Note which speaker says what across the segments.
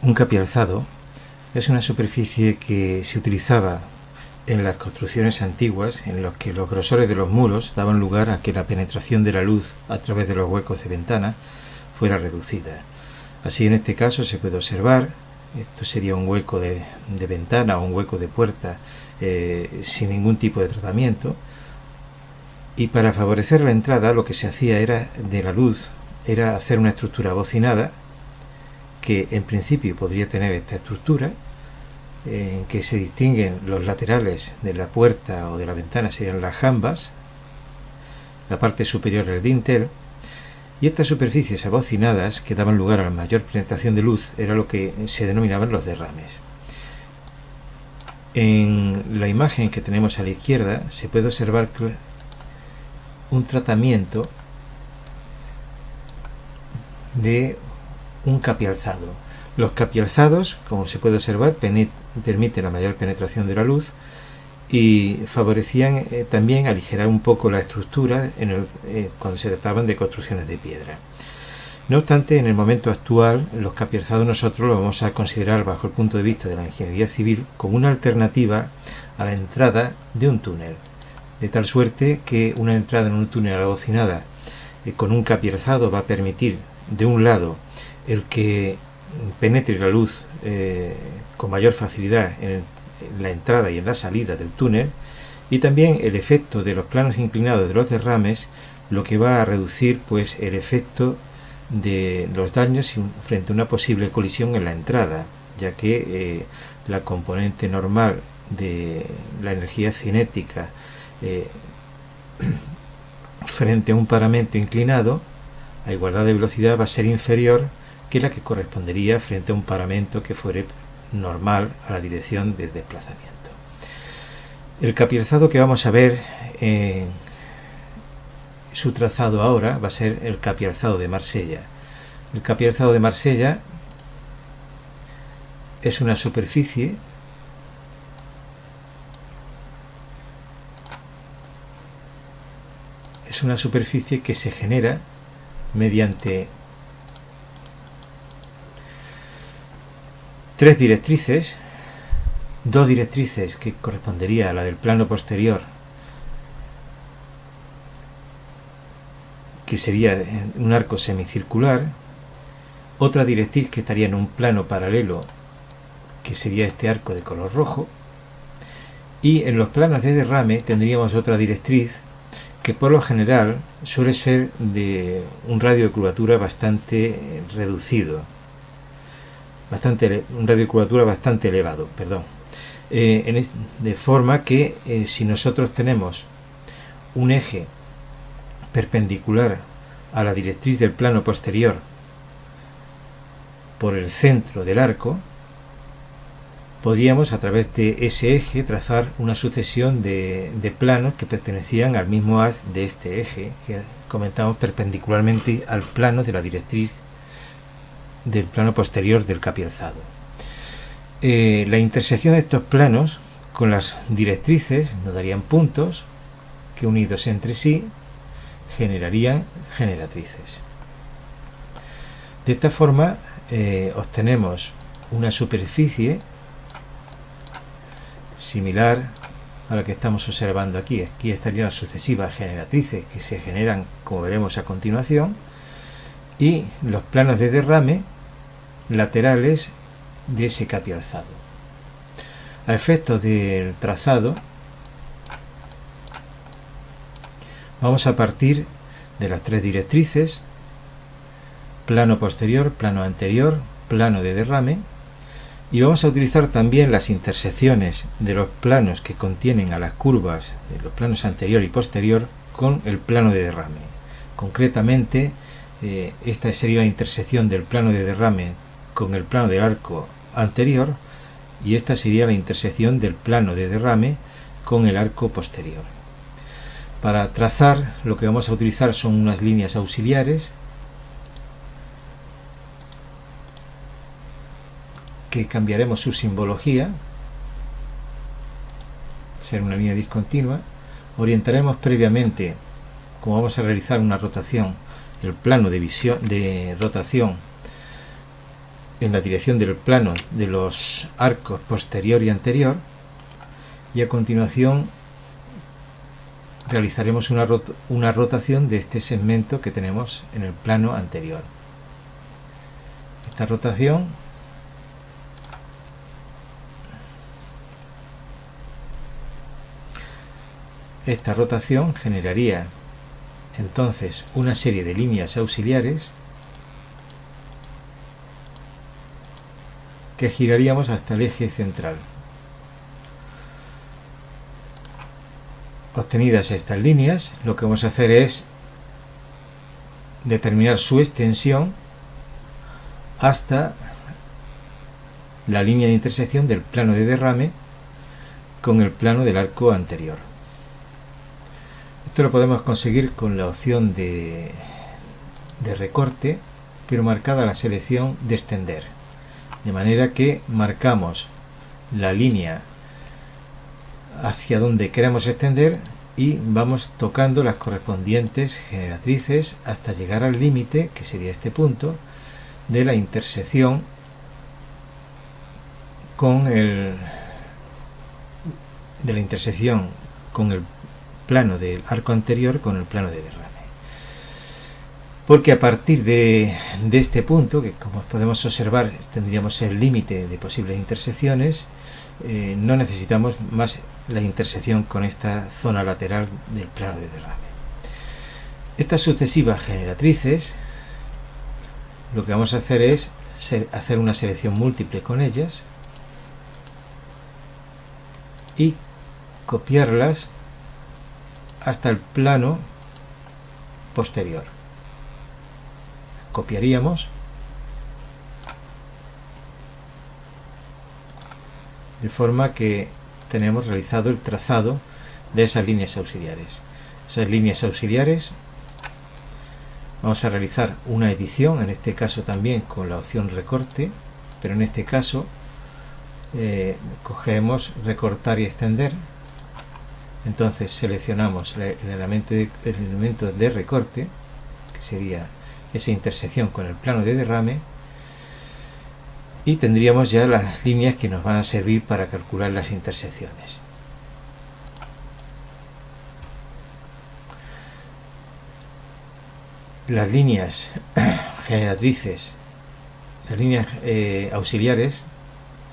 Speaker 1: Un capialzado es una superficie que se utilizaba en las construcciones antiguas, en los que los grosores de los muros daban lugar a que la penetración de la luz a través de los huecos de ventana fuera reducida. Así, en este caso se puede observar, esto sería un hueco de ventana o un hueco de puerta sin ningún tipo de tratamiento, y para favorecer la entrada lo que se hacía de la luz era hacer una estructura abocinada, que en principio podría tener esta estructura, en que se distinguen los laterales de la puerta o de la ventana, serían las jambas, la parte superior el dintel, y estas superficies abocinadas que daban lugar a la mayor penetración de luz era lo que se denominaban los derrames. En la imagen que tenemos a la izquierda se puede observar un tratamiento de un capialzado. Los capialzados, como se puede observar, permiten la mayor penetración de la luz y favorecían también aligerar un poco la estructura cuando se trataban de construcciones de piedra. No obstante, en el momento actual, los capialzados nosotros los vamos a considerar bajo el punto de vista de la ingeniería civil como una alternativa a la entrada de un túnel, de tal suerte que una entrada en un túnel abocinada con un capialzado va a permitir, de un lado, el que penetre la luz con mayor facilidad en la entrada y en la salida del túnel, y también el efecto de los planos inclinados de los derrames, lo que va a reducir pues el efecto de los daños frente a una posible colisión en la entrada, ya que la componente normal de la energía cinética frente a un paramento inclinado a igualdad de velocidad va a ser inferior que la que correspondería frente a un paramento que fuere normal a la dirección del desplazamiento. El capialzado que vamos a ver su trazado ahora va a ser el capialzado de Marsella. El capialzado de Marsella es una superficie que se genera mediante tres directrices, dos directrices que correspondería a la del plano posterior, que sería un arco semicircular, otra directriz que estaría en un plano paralelo, que sería este arco de color rojo, y en los planos de derrame tendríamos otra directriz que por lo general suele ser de un radio de curvatura bastante reducido, un radio de curvatura bastante elevado, de forma que si nosotros tenemos un eje perpendicular a la directriz del plano posterior por el centro del arco, podríamos a través de ese eje trazar una sucesión de planos que pertenecían al mismo haz de este eje que comentamos perpendicularmente al plano de la directriz del plano posterior del capialzado. La intersección de estos planos con las directrices nos darían puntos que unidos entre sí generarían generatrices. De esta forma obtenemos una superficie similar a la que estamos observando aquí. Aquí estarían las sucesivas generatrices que se generan, como veremos a continuación, y los planos de derrame laterales de ese capialzado. A efectos del trazado vamos a partir de las tres directrices: plano posterior, plano anterior, plano de derrame, y vamos a utilizar también las intersecciones de los planos que contienen a las curvas de los planos anterior y posterior con el plano de derrame. Concretamente, esta sería la intersección del plano de derrame con el plano del arco anterior, y esta sería la intersección del plano de derrame con el arco posterior. Para trazar, lo que vamos a utilizar son unas líneas auxiliares que cambiaremos su simbología, será una línea discontinua. Orientaremos previamente, como vamos a realizar una rotación, el plano de rotación en la dirección del plano de los arcos posterior y anterior, y a continuación realizaremos una rotación de este segmento que tenemos en el plano anterior. Esta rotación generaría entonces una serie de líneas auxiliares que giraríamos hasta el eje central. Obtenidas estas líneas, lo que vamos a hacer es determinar su extensión hasta la línea de intersección del plano de derrame con el plano del arco anterior. Esto lo podemos conseguir con la opción de recorte, pero marcada la selección de extender, de manera que marcamos la línea hacia donde queremos extender y vamos tocando las correspondientes generatrices hasta llegar al límite, que sería este punto, de la intersección con el plano del arco anterior con el plano de derrame. Porque a partir de este punto, que como podemos observar tendríamos el límite de posibles intersecciones, no necesitamos más la intersección con esta zona lateral del plano de derrame. Estas sucesivas generatrices, lo que vamos a hacer es hacer una selección múltiple con ellas y copiarlas hasta el plano posterior. Copiaríamos de forma que tenemos realizado el trazado de esas líneas auxiliares. Esas líneas auxiliares vamos a realizar una edición, en este caso también con la opción recorte, pero en este caso cogemos recortar y extender. Entonces seleccionamos el elemento de recorte, que sería esa intersección con el plano de derrame, y tendríamos ya las líneas que nos van a servir para calcular las intersecciones. Las líneas generatrices, las líneas auxiliares,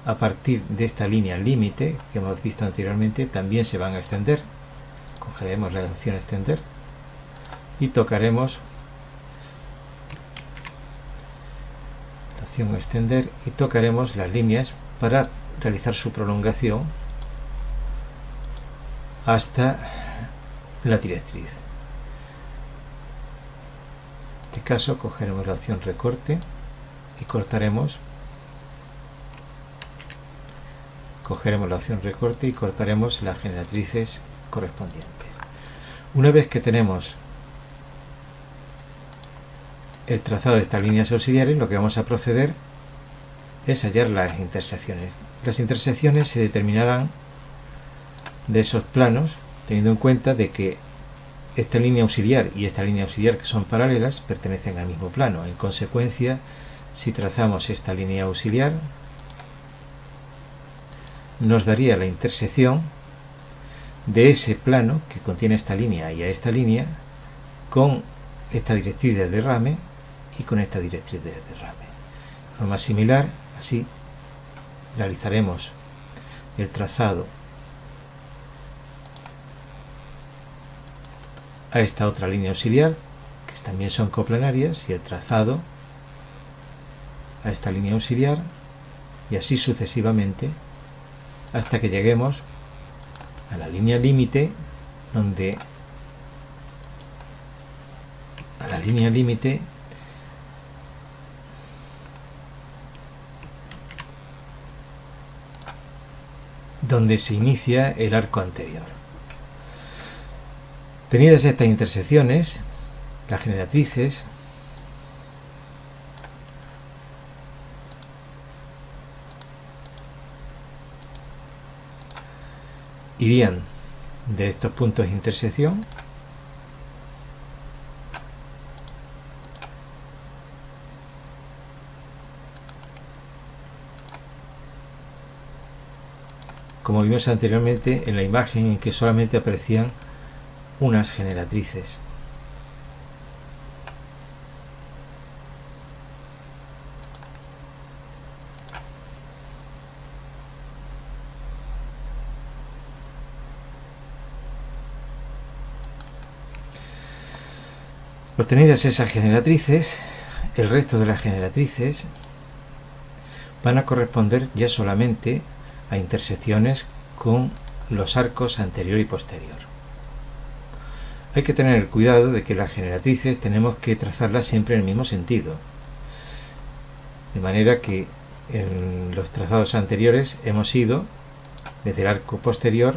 Speaker 1: a partir de esta línea límite que hemos visto anteriormente, también se van a extender. Cogeremos la opción extender y tocaremos la opción extender y tocaremos las líneas para realizar su prolongación hasta la directriz. En este caso cogeremos la opción recorte y cortaremos las generatrices correspondientes. Una vez que tenemos el trazado de estas líneas auxiliares, lo que vamos a proceder es hallar las intersecciones. Las intersecciones se determinarán de esos planos, teniendo en cuenta de que esta línea auxiliar y esta línea auxiliar, que son paralelas, pertenecen al mismo plano. En consecuencia, si trazamos esta línea auxiliar, nos daría la intersección de ese plano que contiene esta línea y a esta línea con esta directriz de derrame y con esta directriz de derrame. De forma similar, así realizaremos el trazado a esta otra línea auxiliar, que también son coplanarias, y el trazado a esta línea auxiliar, y así sucesivamente hasta que lleguemos a la línea límite, donde se inicia el arco anterior. Tenidas estas intersecciones, las generatrices irían de estos puntos de intersección como vimos anteriormente en la imagen en que solamente aparecían unas generatrices. Obtenidas esas generatrices, el resto de las generatrices van a corresponder ya solamente a intersecciones con los arcos anterior y posterior. Hay que tener cuidado de que las generatrices tenemos que trazarlas siempre en el mismo sentido, de manera que en los trazados anteriores hemos ido desde el arco posterior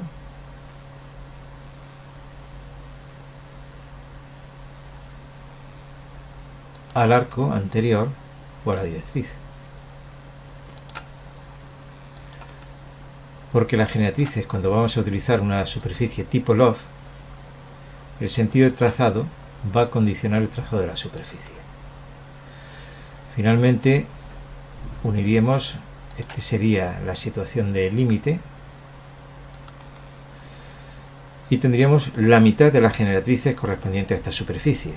Speaker 1: al arco anterior o a la directriz. Porque las generatrices, cuando vamos a utilizar una superficie tipo loft, el sentido del trazado va a condicionar el trazado de la superficie. Finalmente, uniríamos, esta sería la situación de límite, y tendríamos la mitad de las generatrices correspondientes a esta superficie.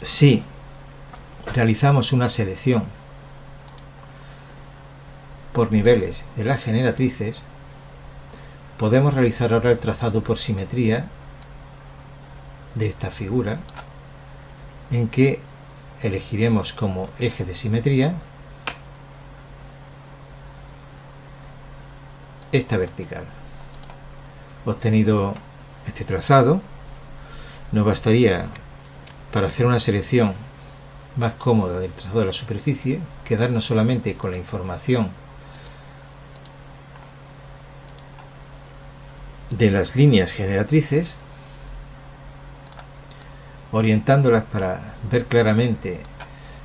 Speaker 1: Si realizamos una selección por niveles de las generatrices, podemos realizar ahora el trazado por simetría de esta figura, en que elegiremos como eje de simetría esta vertical. Obtenido este trazado, nos bastaría, para hacer una selección más cómoda del trazado de la superficie, quedarnos solamente con la información de las líneas generatrices, orientándolas para ver claramente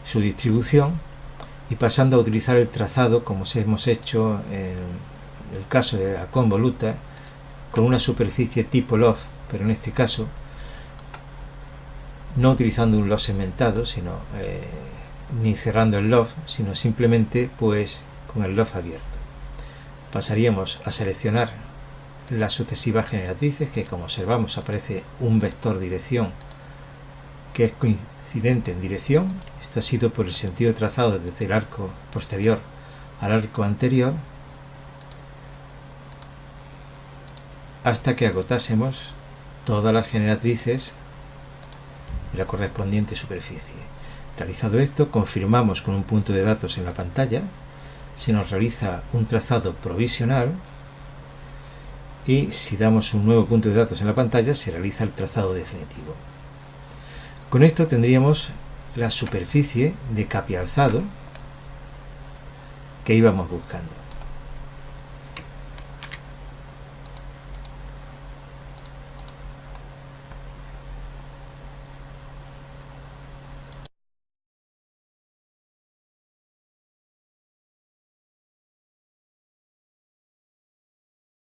Speaker 1: su distribución y pasando a utilizar el trazado como hemos hecho en el caso de la convoluta, con una superficie tipo loft, pero en este caso no utilizando un loft segmentado, sino ni cerrando el loft, sino simplemente pues con el loft abierto. Pasaríamos a seleccionar las sucesivas generatrices, que como observamos aparece un vector dirección que es coincidente en dirección. Esto ha sido por el sentido de trazado desde el arco posterior al arco anterior, hasta que agotásemos todas las generatrices de la correspondiente superficie. Realizado esto, confirmamos con un punto de datos en la pantalla, se nos realiza un trazado provisional y si damos un nuevo punto de datos en la pantalla se realiza el trazado definitivo. Con esto tendríamos la superficie de capialzado que íbamos buscando.